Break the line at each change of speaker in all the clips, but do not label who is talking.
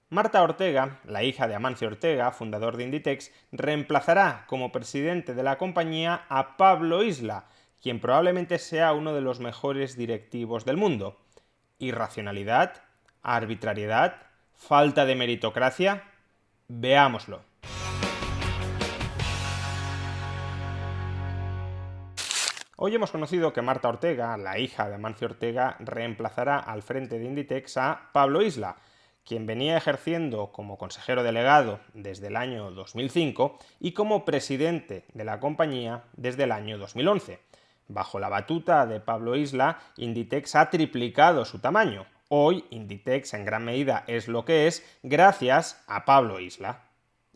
Marta Ortega, la hija de Amancio Ortega, fundador de Inditex, reemplazará como presidente de la compañía a Pablo Isla, quien probablemente sea uno de los mejores directivos del mundo. ¿Irracionalidad? ¿Arbitrariedad? ¿Falta de meritocracia? Veámoslo. Hoy hemos conocido que Marta Ortega, la hija de Amancio Ortega, reemplazará al frente de Inditex a Pablo Isla, quien venía ejerciendo como consejero delegado desde el año 2005 y como presidente de la compañía desde el año 2011. Bajo la batuta de Pablo Isla, Inditex ha triplicado su tamaño. Hoy, Inditex en gran medida es lo que es gracias a Pablo Isla.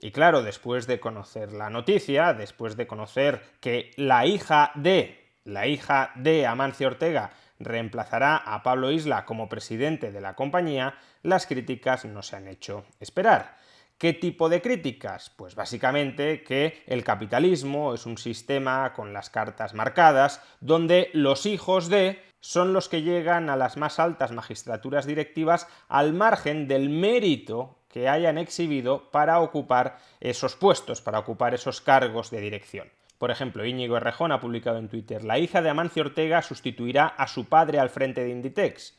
Y claro, después de conocer la noticia, después de conocer que la hija de Amancio Ortega reemplazará a Pablo Isla como presidente de la compañía, las críticas no se han hecho esperar. ¿Qué tipo de críticas? Pues básicamente que el capitalismo es un sistema con las cartas marcadas, donde los hijos de son los que llegan a las más altas magistraturas directivas al margen del mérito que hayan exhibido para ocupar esos puestos, para ocupar esos cargos de dirección. Por ejemplo, Íñigo Errejón ha publicado en Twitter: la hija de Amancio Ortega sustituirá a su padre al frente de Inditex.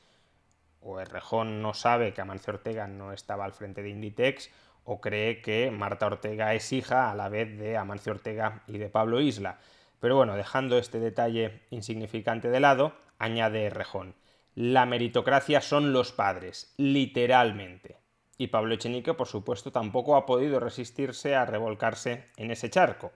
O Errejón no sabe que Amancio Ortega no estaba al frente de Inditex, o cree que Marta Ortega es hija a la vez de Amancio Ortega y de Pablo Isla. Pero bueno, dejando este detalle insignificante de lado, añade Errejón: la meritocracia son los padres, literalmente. Y Pablo Echenique, por supuesto, tampoco ha podido resistirse a revolcarse en ese charco.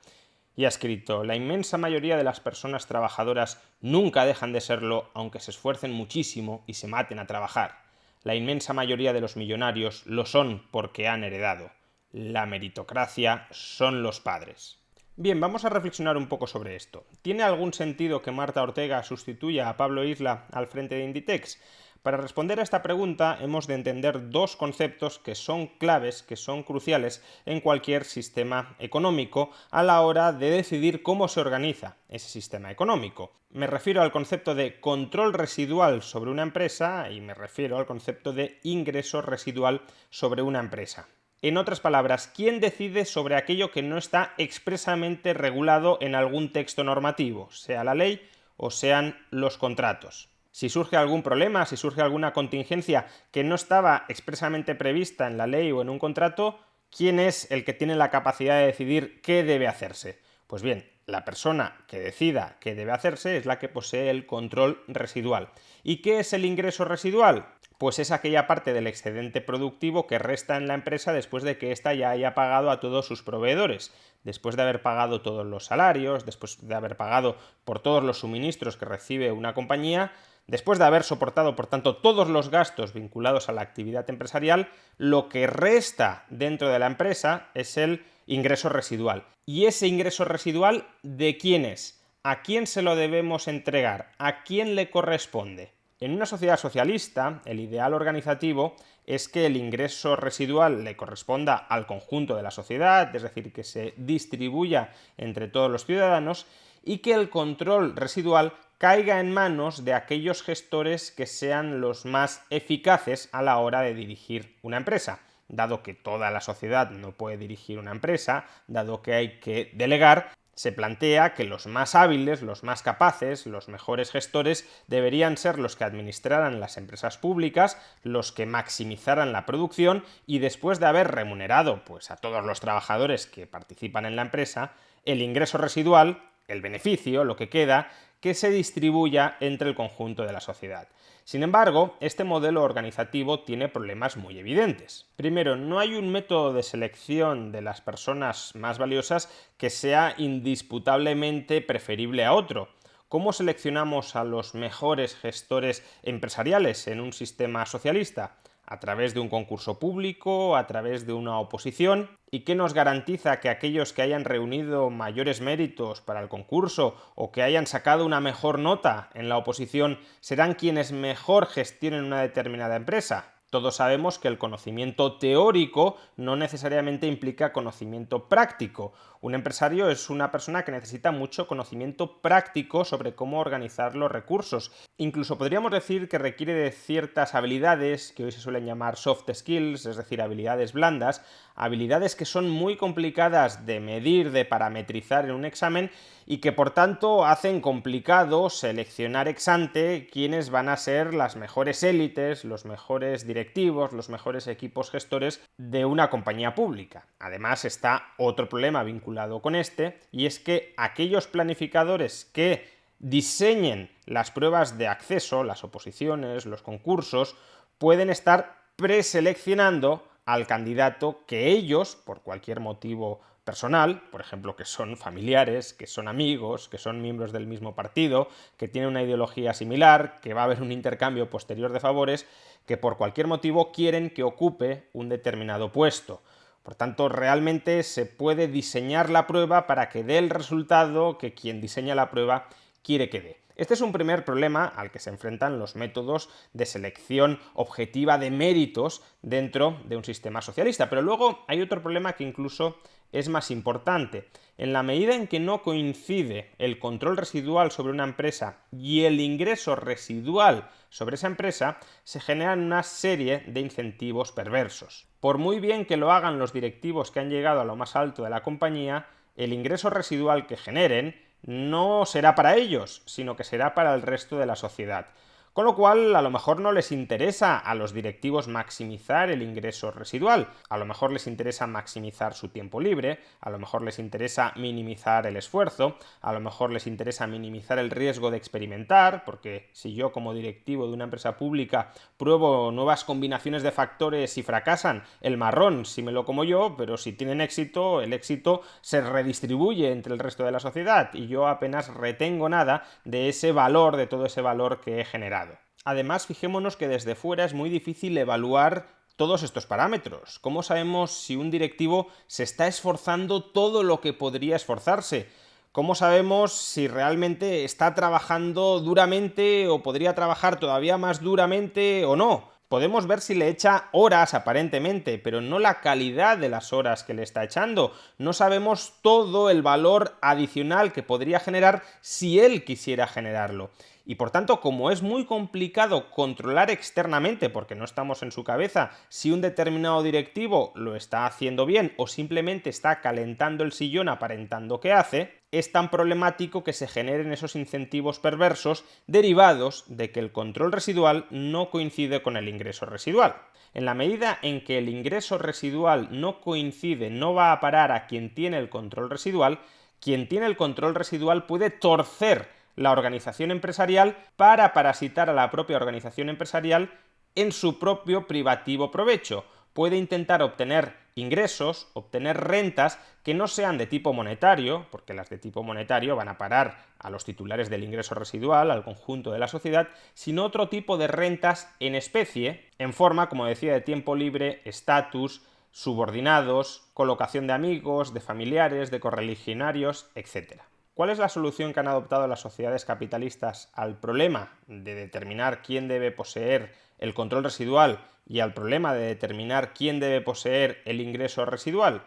Y ha escrito: la inmensa mayoría de las personas trabajadoras nunca dejan de serlo, aunque se esfuercen muchísimo y se maten a trabajar. La inmensa mayoría de los millonarios lo son porque han heredado. La meritocracia son los padres. Bien, vamos a reflexionar un poco sobre esto. ¿Tiene algún sentido que Marta Ortega sustituya a Pablo Isla al frente de Inditex? Para responder a esta pregunta hemos de entender dos conceptos que son claves, que son cruciales en cualquier sistema económico a la hora de decidir cómo se organiza ese sistema económico. Me refiero al concepto de control residual sobre una empresa y me refiero al concepto de ingreso residual sobre una empresa. En otras palabras, ¿quién decide sobre aquello que no está expresamente regulado en algún texto normativo, sea la ley o sean los contratos? Si surge algún problema, si surge alguna contingencia que no estaba expresamente prevista en la ley o en un contrato, ¿quién es el que tiene la capacidad de decidir qué debe hacerse? Pues bien, la persona que decida qué debe hacerse es la que posee el control residual. ¿Y qué es el ingreso residual? Pues es aquella parte del excedente productivo que resta en la empresa después de que ésta ya haya pagado a todos sus proveedores, después de haber pagado todos los salarios, después de haber pagado por todos los suministros que recibe una compañía, después de haber soportado, por tanto, todos los gastos vinculados a la actividad empresarial. Lo que resta dentro de la empresa es el ingreso residual. ¿Y ese ingreso residual de quién es? ¿A quién se lo debemos entregar? ¿A quién le corresponde? En una sociedad socialista, el ideal organizativo es que el ingreso residual le corresponda al conjunto de la sociedad, es decir, que se distribuya entre todos los ciudadanos, y que el control residual caiga en manos de aquellos gestores que sean los más eficaces a la hora de dirigir una empresa. Dado que toda la sociedad no puede dirigir una empresa, dado que hay que delegar, se plantea que los más hábiles, los más capaces, los mejores gestores deberían ser los que administraran las empresas públicas, los que maximizaran la producción y, después de haber remunerado pues, a todos los trabajadores que participan en la empresa, el ingreso residual, el beneficio, lo que queda, que se distribuya entre el conjunto de la sociedad. Sin embargo, este modelo organizativo tiene problemas muy evidentes. Primero, no hay un método de selección de las personas más valiosas que sea indisputablemente preferible a otro. ¿Cómo seleccionamos a los mejores gestores empresariales en un sistema socialista? ¿A través de un concurso público? ¿A través de una oposición? ¿Y qué nos garantiza que aquellos que hayan reunido mayores méritos para el concurso o que hayan sacado una mejor nota en la oposición serán quienes mejor gestionen una determinada empresa? Todos sabemos que el conocimiento teórico no necesariamente implica conocimiento práctico. Un empresario es una persona que necesita mucho conocimiento práctico sobre cómo organizar los recursos. Incluso podríamos decir que requiere de ciertas habilidades que hoy se suelen llamar soft skills, es decir, habilidades blandas, habilidades que son muy complicadas de medir, de parametrizar en un examen y que por tanto hacen complicado seleccionar ex ante quiénes van a ser las mejores élites, los mejores directivos, los mejores equipos gestores de una compañía pública. Además está otro problema vinculado con este, y es que aquellos planificadores que diseñen las pruebas de acceso, las oposiciones, los concursos, pueden estar preseleccionando al candidato que ellos, por cualquier motivo personal, por ejemplo, que son familiares, que son amigos, que son miembros del mismo partido, que tienen una ideología similar, que va a haber un intercambio posterior de favores, que por cualquier motivo quieren que ocupe un determinado puesto. Por tanto, realmente se puede diseñar la prueba para que dé el resultado que quien diseña la prueba quiere que dé. Este es un primer problema al que se enfrentan los métodos de selección objetiva de méritos dentro de un sistema socialista. Pero luego hay otro problema que incluso es más importante. En la medida en que no coincide el control residual sobre una empresa y el ingreso residual sobre esa empresa, se generan una serie de incentivos perversos. Por muy bien que lo hagan los directivos que han llegado a lo más alto de la compañía, el ingreso residual que generen no será para ellos, sino que será para el resto de la sociedad. Con lo cual, a lo mejor no les interesa a los directivos maximizar el ingreso residual, a lo mejor les interesa maximizar su tiempo libre, a lo mejor les interesa minimizar el esfuerzo, a lo mejor les interesa minimizar el riesgo de experimentar, porque si yo como directivo de una empresa pública pruebo nuevas combinaciones de factores y fracasan, el marrón si me lo como yo, pero si tienen éxito, el éxito se redistribuye entre el resto de la sociedad y yo apenas retengo nada de ese valor, de todo ese valor que he generado. Además, fijémonos que desde fuera es muy difícil evaluar todos estos parámetros. ¿Cómo sabemos si un directivo se está esforzando todo lo que podría esforzarse? ¿Cómo sabemos si realmente está trabajando duramente o podría trabajar todavía más duramente o no? Podemos ver si le echa horas aparentemente, pero no la calidad de las horas que le está echando. No sabemos todo el valor adicional que podría generar si él quisiera generarlo. Y por tanto, como es muy complicado controlar externamente, porque no estamos en su cabeza, si un determinado directivo lo está haciendo bien o simplemente está calentando el sillón aparentando que hace, es tan problemático que se generen esos incentivos perversos derivados de que el control residual no coincide con el ingreso residual. En la medida en que el ingreso residual no coincide, no va a parar a quien tiene el control residual, quien tiene el control residual puede torcer la organización empresarial para parasitar a la propia organización empresarial en su propio privativo provecho. Puede intentar obtener ingresos, obtener rentas que no sean de tipo monetario, porque las de tipo monetario van a parar a los titulares del ingreso residual, al conjunto de la sociedad, sino otro tipo de rentas en especie, en forma, como decía, de tiempo libre, estatus, subordinados, colocación de amigos, de familiares, de correligionarios, etc. ¿Cuál es la solución que han adoptado las sociedades capitalistas al problema de determinar quién debe poseer el control residual y al problema de determinar quién debe poseer el ingreso residual?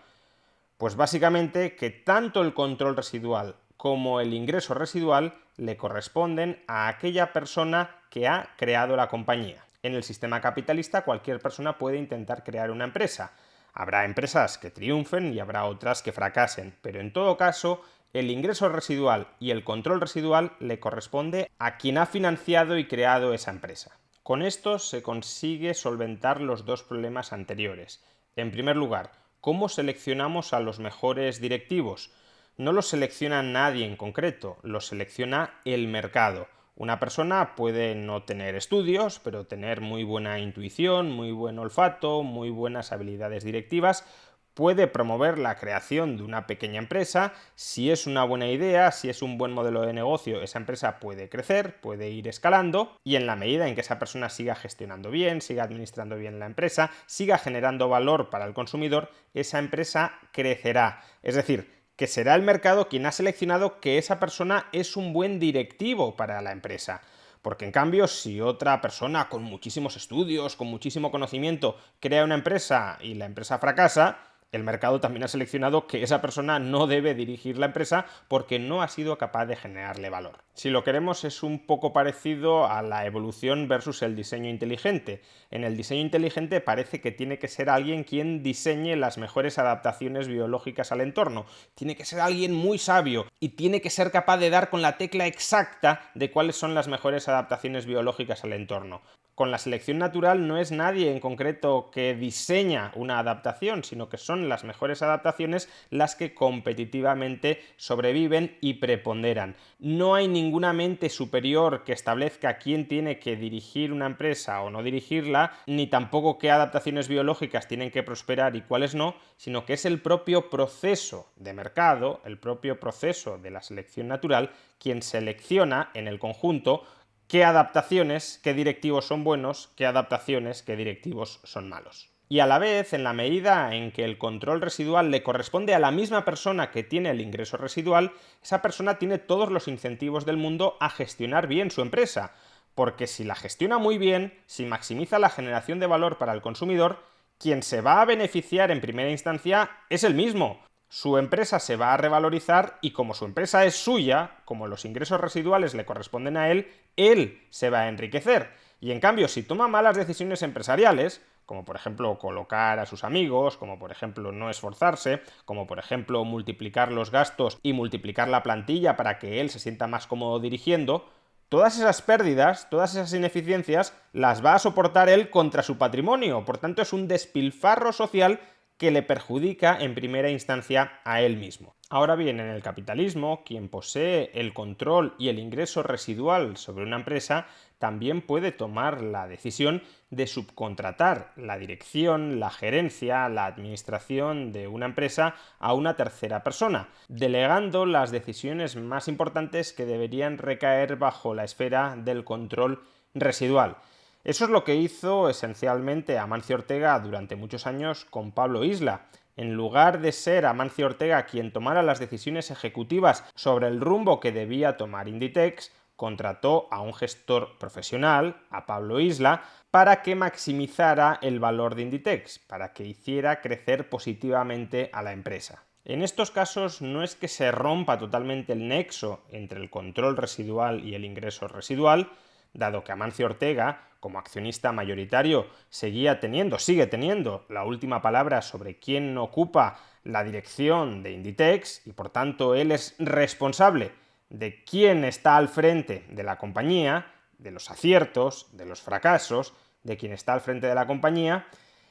Pues básicamente que tanto el control residual como el ingreso residual le corresponden a aquella persona que ha creado la compañía. En el sistema capitalista cualquier persona puede intentar crear una empresa. Habrá empresas que triunfen y habrá otras que fracasen, pero en todo caso el ingreso residual y el control residual le corresponde a quien ha financiado y creado esa empresa. Con esto se consigue solventar los dos problemas anteriores. En primer lugar, ¿cómo seleccionamos a los mejores directivos? No los selecciona nadie en concreto, los selecciona el mercado. Una persona puede no tener estudios, pero tener muy buena intuición, muy buen olfato, muy buenas habilidades directivas. Puede promover la creación de una pequeña empresa. Si es una buena idea, si es un buen modelo de negocio, esa empresa puede crecer, puede ir escalando, y en la medida en que esa persona siga gestionando bien, siga administrando bien la empresa, siga generando valor para el consumidor, esa empresa crecerá. Es decir, que será el mercado quien ha seleccionado que esa persona es un buen directivo para la empresa. Porque en cambio, si otra persona con muchísimos estudios, con muchísimo conocimiento, crea una empresa y la empresa fracasa, el mercado también ha seleccionado que esa persona no debe dirigir la empresa porque no ha sido capaz de generarle valor. Si lo queremos, es un poco parecido a la evolución versus el diseño inteligente. En el diseño inteligente parece que tiene que ser alguien quien diseñe las mejores adaptaciones biológicas al entorno. Tiene que ser alguien muy sabio y tiene que ser capaz de dar con la tecla exacta de cuáles son las mejores adaptaciones biológicas al entorno. Con la selección natural no es nadie en concreto que diseña una adaptación, sino que son las mejores adaptaciones las que competitivamente sobreviven y preponderan. No hay ninguna mente superior que establezca quién tiene que dirigir una empresa o no dirigirla, ni tampoco qué adaptaciones biológicas tienen que prosperar y cuáles no, sino que es el propio proceso de mercado, el propio proceso de la selección natural, quien selecciona en el conjunto qué adaptaciones, qué directivos son buenos, qué adaptaciones, qué directivos son malos. Y a la vez, en la medida en que el control residual le corresponde a la misma persona que tiene el ingreso residual, esa persona tiene todos los incentivos del mundo a gestionar bien su empresa, porque si la gestiona muy bien, si maximiza la generación de valor para el consumidor, quien se va a beneficiar en primera instancia es el mismo. Su empresa se va a revalorizar y como su empresa es suya, como los ingresos residuales le corresponden a él se va a enriquecer. Y en cambio, si toma malas decisiones empresariales, como por ejemplo colocar a sus amigos, como por ejemplo no esforzarse, como por ejemplo multiplicar los gastos y multiplicar la plantilla para que él se sienta más cómodo dirigiendo, todas esas pérdidas, todas esas ineficiencias las va a soportar él contra su patrimonio. Por tanto, es un despilfarro social que le perjudica en primera instancia a él mismo. Ahora bien, en el capitalismo, quien posee el control y el ingreso residual sobre una empresa también puede tomar la decisión de subcontratar la dirección, la gerencia, la administración de una empresa a una tercera persona, delegando las decisiones más importantes que deberían recaer bajo la esfera del control residual. Eso es lo que hizo esencialmente Amancio Ortega durante muchos años con Pablo Isla. En lugar de ser Amancio Ortega quien tomara las decisiones ejecutivas sobre el rumbo que debía tomar Inditex, contrató a un gestor profesional, a Pablo Isla, para que maximizara el valor de Inditex, para que hiciera crecer positivamente a la empresa. En estos casos no es que se rompa totalmente el nexo entre el control residual y el ingreso residual, dado que Amancio Ortega, como accionista mayoritario, sigue teniendo la última palabra sobre quién ocupa la dirección de Inditex y por tanto él es responsable de quién está al frente de la compañía, de los aciertos, de los fracasos, de quién está al frente de la compañía,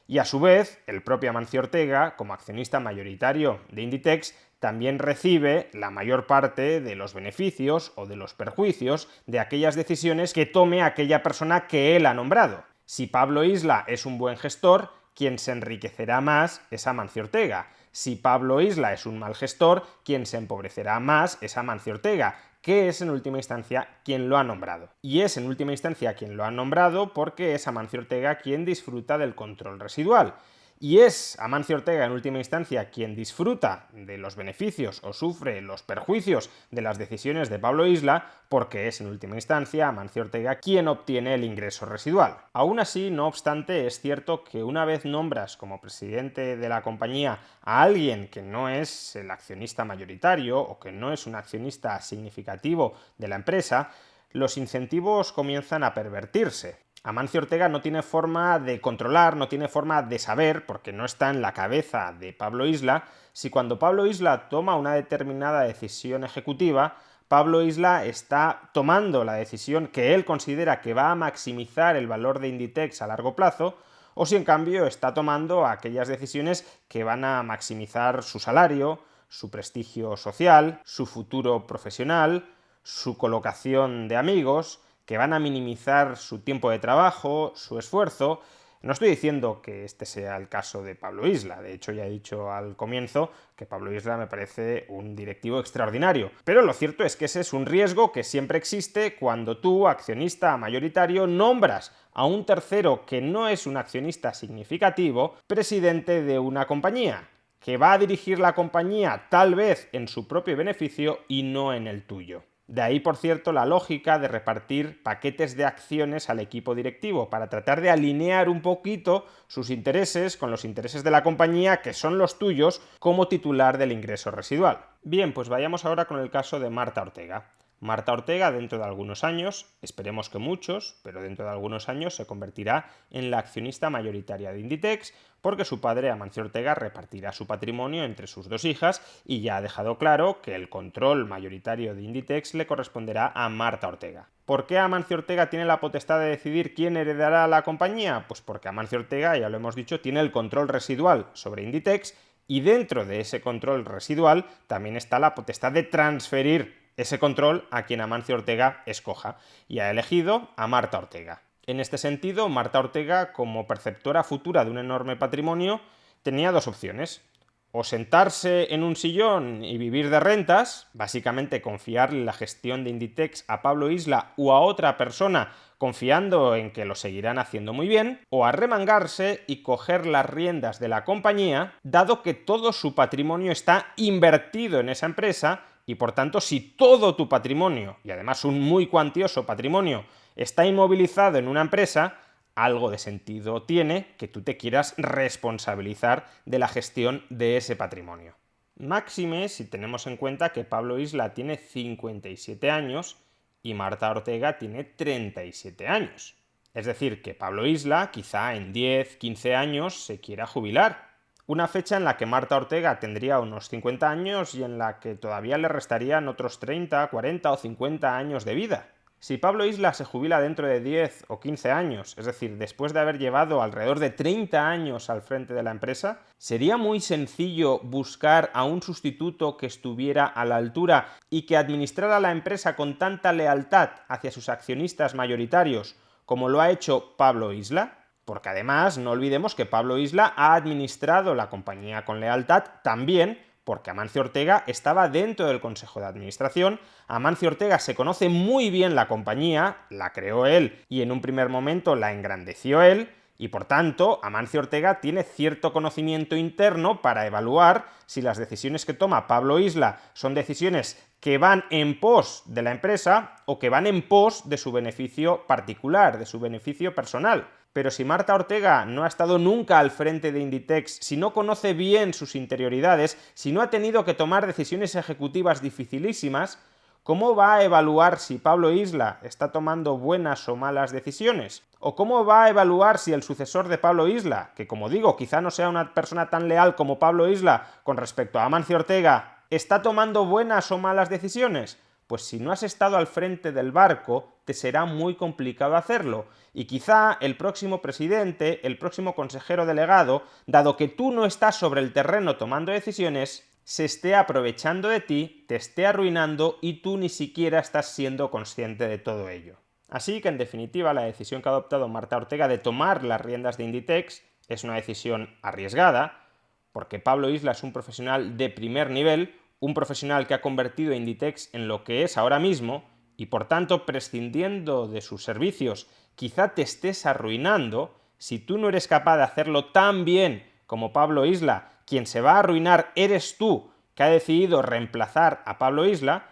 y a su vez el propio Amancio Ortega, como accionista mayoritario de Inditex, también recibe la mayor parte de los beneficios o de los perjuicios de aquellas decisiones que tome aquella persona que él ha nombrado. Si Pablo Isla es un buen gestor, quien se enriquecerá más es Amancio Ortega. Si Pablo Isla es un mal gestor, quien se empobrecerá más es Amancio Ortega, que es en última instancia quien lo ha nombrado. Y es en última instancia quien lo ha nombrado porque es Amancio Ortega quien disfruta del control residual. Y es Amancio Ortega en última instancia quien disfruta de los beneficios o sufre los perjuicios de las decisiones de Pablo Isla porque es en última instancia Amancio Ortega quien obtiene el ingreso residual. Aún así, no obstante, es cierto que una vez nombras como presidente de la compañía a alguien que no es el accionista mayoritario o que no es un accionista significativo de la empresa, los incentivos comienzan a pervertirse. Amancio Ortega no tiene forma de controlar, no tiene forma de saber, porque no está en la cabeza de Pablo Isla, si cuando Pablo Isla toma una determinada decisión ejecutiva, Pablo Isla está tomando la decisión que él considera que va a maximizar el valor de Inditex a largo plazo, o si en cambio está tomando aquellas decisiones que van a maximizar su salario, su prestigio social, su futuro profesional, su colocación de amigos, que van a minimizar su tiempo de trabajo, su esfuerzo. No estoy diciendo que este sea el caso de Pablo Isla, de hecho ya he dicho al comienzo que Pablo Isla me parece un directivo extraordinario, pero lo cierto es que ese es un riesgo que siempre existe cuando tú, accionista mayoritario, nombras a un tercero que no es un accionista significativo presidente de una compañía, que va a dirigir la compañía tal vez en su propio beneficio y no en el tuyo. De ahí, por cierto, la lógica de repartir paquetes de acciones al equipo directivo para tratar de alinear un poquito sus intereses con los intereses de la compañía, que son los tuyos, como titular del ingreso residual. Bien, pues vayamos ahora con el caso de Marta Ortega. Marta Ortega, dentro de algunos años, esperemos que muchos, pero dentro de algunos años se convertirá en la accionista mayoritaria de Inditex, porque su padre, Amancio Ortega, repartirá su patrimonio entre sus dos hijas y ya ha dejado claro que el control mayoritario de Inditex le corresponderá a Marta Ortega. ¿Por qué Amancio Ortega tiene la potestad de decidir quién heredará la compañía? Pues porque Amancio Ortega, ya lo hemos dicho, tiene el control residual sobre Inditex y dentro de ese control residual también está la potestad de transferir ese control a quien Amancio Ortega escoja, y ha elegido a Marta Ortega. En este sentido, Marta Ortega, como perceptora futura de un enorme patrimonio, tenía dos opciones: o sentarse en un sillón y vivir de rentas, básicamente confiarle la gestión de Inditex a Pablo Isla u a otra persona confiando en que lo seguirán haciendo muy bien, o arremangarse y coger las riendas de la compañía, dado que todo su patrimonio está invertido en esa empresa. Y por tanto, si todo tu patrimonio, y además un muy cuantioso patrimonio, está inmovilizado en una empresa, algo de sentido tiene que tú te quieras responsabilizar de la gestión de ese patrimonio. Máxime si tenemos en cuenta que Pablo Isla tiene 57 años y Marta Ortega tiene 37 años. Es decir, que Pablo Isla quizá en 10, 15 años se quiera jubilar. Una fecha en la que Marta Ortega tendría unos 50 años y en la que todavía le restarían otros 30, 40 o 50 años de vida. Si Pablo Isla se jubila dentro de 10 o 15 años, es decir, después de haber llevado alrededor de 30 años al frente de la empresa, ¿sería muy sencillo buscar a un sustituto que estuviera a la altura y que administrara la empresa con tanta lealtad hacia sus accionistas mayoritarios como lo ha hecho Pablo Isla? Porque además no olvidemos que Pablo Isla ha administrado la compañía con lealtad también porque Amancio Ortega estaba dentro del Consejo de Administración. Amancio Ortega se conoce muy bien la compañía, la creó él y en un primer momento la engrandeció él, y por tanto Amancio Ortega tiene cierto conocimiento interno para evaluar si las decisiones que toma Pablo Isla son decisiones que van en pos de la empresa o que van en pos de su beneficio particular, de su beneficio personal. Pero si Marta Ortega no ha estado nunca al frente de Inditex, si no conoce bien sus interioridades, si no ha tenido que tomar decisiones ejecutivas dificilísimas, ¿cómo va a evaluar si Pablo Isla está tomando buenas o malas decisiones? ¿O cómo va a evaluar si el sucesor de Pablo Isla, que como digo, quizá no sea una persona tan leal como Pablo Isla con respecto a Amancio Ortega, está tomando buenas o malas decisiones? Pues si no has estado al frente del barco, te será muy complicado hacerlo. Y quizá el próximo presidente, el próximo consejero delegado, dado que tú no estás sobre el terreno tomando decisiones, se esté aprovechando de ti, te esté arruinando y tú ni siquiera estás siendo consciente de todo ello. Así que, en definitiva, la decisión que ha adoptado Marta Ortega de tomar las riendas de Inditex es una decisión arriesgada, porque Pablo Isla es un profesional de primer nivel, un profesional que ha convertido a Inditex en lo que es ahora mismo, y por tanto, prescindiendo de sus servicios, quizá te estés arruinando. Si tú no eres capaz de hacerlo tan bien como Pablo Isla, quien se va a arruinar eres tú, que ha decidido reemplazar a Pablo Isla,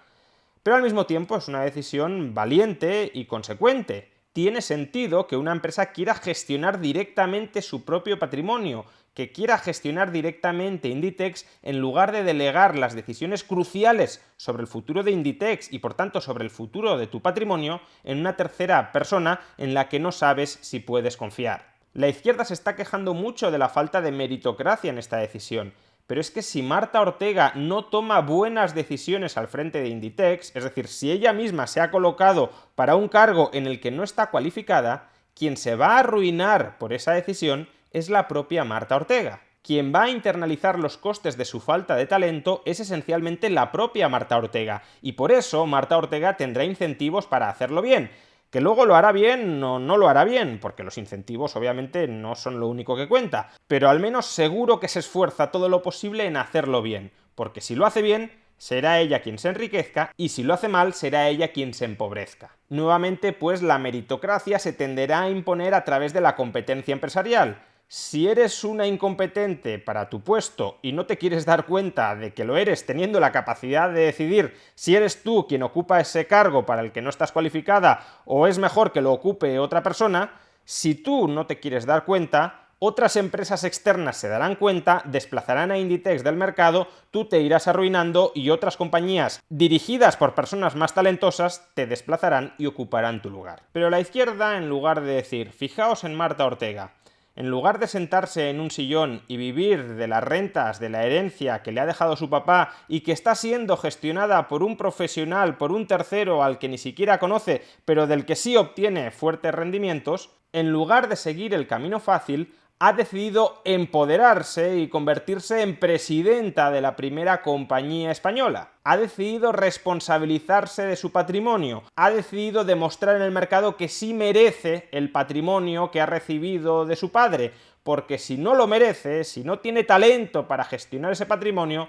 pero al mismo tiempo es una decisión valiente y consecuente. Tiene sentido que una empresa quiera gestionar directamente su propio patrimonio, que quiera gestionar directamente Inditex en lugar de delegar las decisiones cruciales sobre el futuro de Inditex y por tanto sobre el futuro de tu patrimonio en una tercera persona en la que no sabes si puedes confiar. La izquierda se está quejando mucho de la falta de meritocracia en esta decisión, pero es que si Marta Ortega no toma buenas decisiones al frente de Inditex, es decir, si ella misma se ha colocado para un cargo en el que no está cualificada, quien se va a arruinar por esa decisión es la propia Marta Ortega. Quien va a internalizar los costes de su falta de talento es esencialmente la propia Marta Ortega, y por eso Marta Ortega tendrá incentivos para hacerlo bien. Que luego lo hará bien o no lo hará bien, porque los incentivos obviamente no son lo único que cuenta, pero al menos seguro que se esfuerza todo lo posible en hacerlo bien, porque si lo hace bien, será ella quien se enriquezca y si lo hace mal, será ella quien se empobrezca. Nuevamente, pues la meritocracia se tenderá a imponer a través de la competencia empresarial. Si eres una incompetente para tu puesto y no te quieres dar cuenta de que lo eres teniendo la capacidad de decidir si eres tú quien ocupa ese cargo para el que no estás cualificada o es mejor que lo ocupe otra persona, si tú no te quieres dar cuenta, otras empresas externas se darán cuenta, desplazarán a Inditex del mercado, tú te irás arruinando y otras compañías dirigidas por personas más talentosas te desplazarán y ocuparán tu lugar. Pero la izquierda, en lugar de decir, fijaos en Marta Ortega, en lugar de sentarse en un sillón y vivir de las rentas, de la herencia que le ha dejado su papá y que está siendo gestionada por un profesional, por un tercero al que ni siquiera conoce, pero del que sí obtiene fuertes rendimientos, en lugar de seguir el camino fácil, ha decidido empoderarse y convertirse en presidenta de la primera compañía española. Ha decidido responsabilizarse de su patrimonio. Ha decidido demostrar en el mercado que sí merece el patrimonio que ha recibido de su padre. Porque si no lo merece, si no tiene talento para gestionar ese patrimonio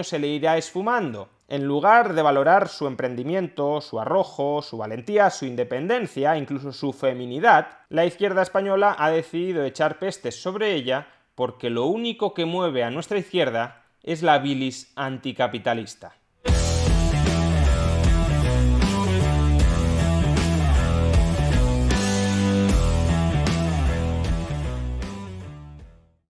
se le irá esfumando. En lugar de valorar su emprendimiento, su arrojo, su valentía, su independencia, incluso su feminidad, la izquierda española ha decidido echar pestes sobre ella porque lo único que mueve a nuestra izquierda es la bilis anticapitalista.